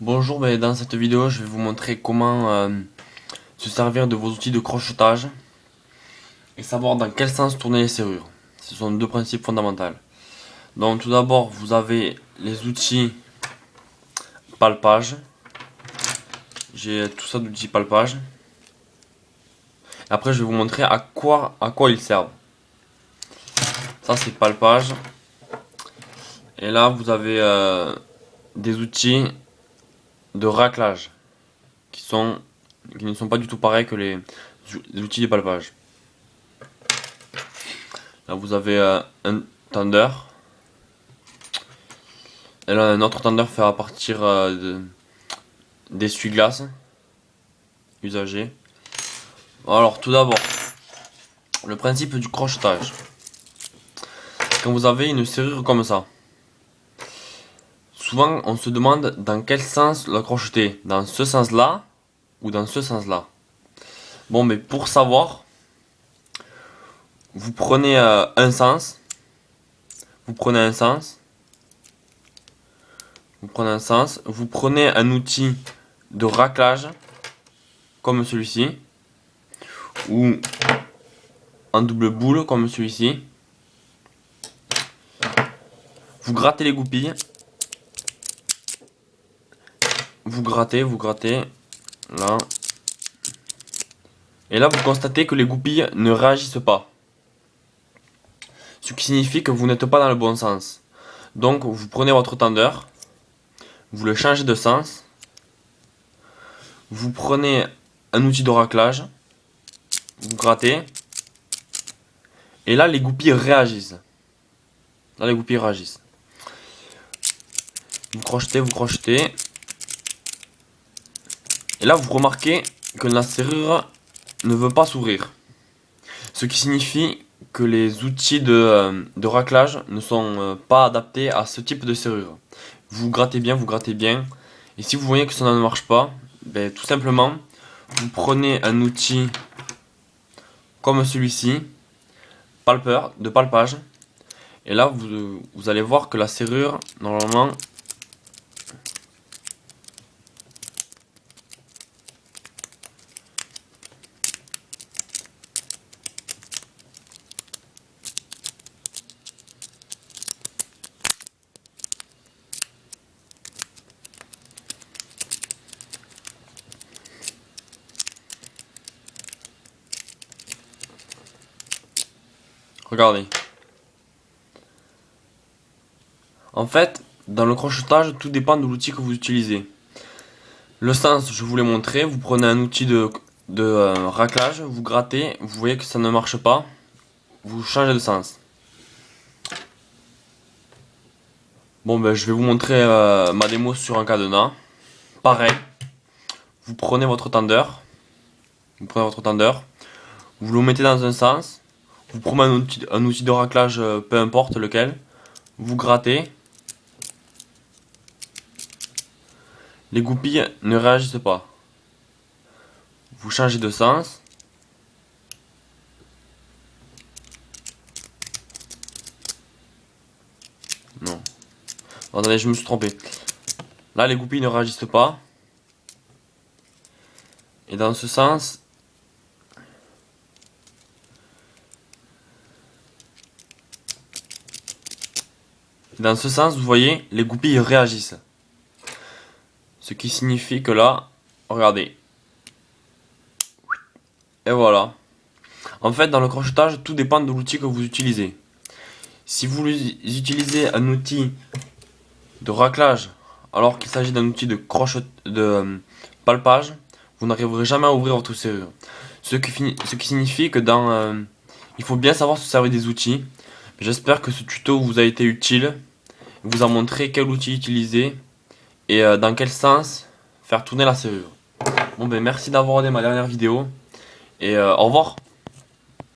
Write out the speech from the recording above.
Bonjour, dans cette vidéo je vais vous montrer comment se servir de vos outils de crochetage et savoir dans quel sens tourner les serrures. Ce sont deux principes fondamentaux. Donc tout d'abord vous avez les outils palpage. J'ai tout ça d'outils palpage. Après je vais vous montrer à quoi ils servent. Ça c'est palpage. Et là vous avez des outils de raclage qui ne sont pas du tout pareils que les outils de palpage. Là vous avez un tender. Et là un autre tender fait à partir d'essuie-glace usagé. Alors tout d'abord, le principe du crochetage. Quand vous avez une serrure comme ça, souvent on se demande dans quel sens la crocheter. Dans ce sens là ou dans ce sens là. Bon, mais pour savoir, vous prenez un sens. Vous prenez un sens. Vous prenez un sens. Vous prenez un outil de raclage comme celui-ci. Ou en double boule comme celui-ci. Vous grattez les goupilles. Vous grattez, là. Et là, vous constatez que les goupilles ne réagissent pas. Ce qui signifie que vous n'êtes pas dans le bon sens. Donc, vous prenez votre tendeur. Vous le changez de sens. Vous prenez un outil de raclage. Vous grattez. Et là, les goupilles réagissent. Là, les goupilles réagissent. Vous crochetez. Et là, vous remarquez que la serrure ne veut pas s'ouvrir. Ce qui signifie que les outils de raclage ne sont pas adaptés à ce type de serrure. Vous grattez bien. Et si vous voyez que ça ne marche pas, tout simplement, vous prenez un outil comme celui-ci, de palpage. Et là, vous allez voir que la serrure, normalement, regardez. En fait, dans le crochetage, tout dépend de l'outil que vous utilisez. Le sens, je vous l'ai montré. Vous prenez un outil de raclage, vous grattez, vous voyez que ça ne marche pas, vous changez de sens. Bon, je vais vous montrer ma démo sur un cadenas. Pareil, vous prenez votre tendeur, vous le mettez dans un sens, vous prenez un outil de raclage, peu importe lequel, vous grattez. Les goupilles ne réagissent pas. Vous changez de sens. Non. Attendez, je me suis trompé. Là, les goupilles ne réagissent pas. Et dans ce sens, vous voyez, les goupilles réagissent. Ce qui signifie que là, regardez. Et voilà. En fait, dans le crochetage, tout dépend de l'outil que vous utilisez. Si vous utilisez un outil de raclage, alors qu'il s'agit d'un outil de palpage, vous n'arriverez jamais à ouvrir votre serrure. Ce qui signifie que il faut bien savoir se servir des outils. J'espère que ce tuto vous a été utile. Il vous a montré quel outil utiliser et dans quel sens faire tourner la serrure. Bon, merci d'avoir regardé ma dernière vidéo et au revoir.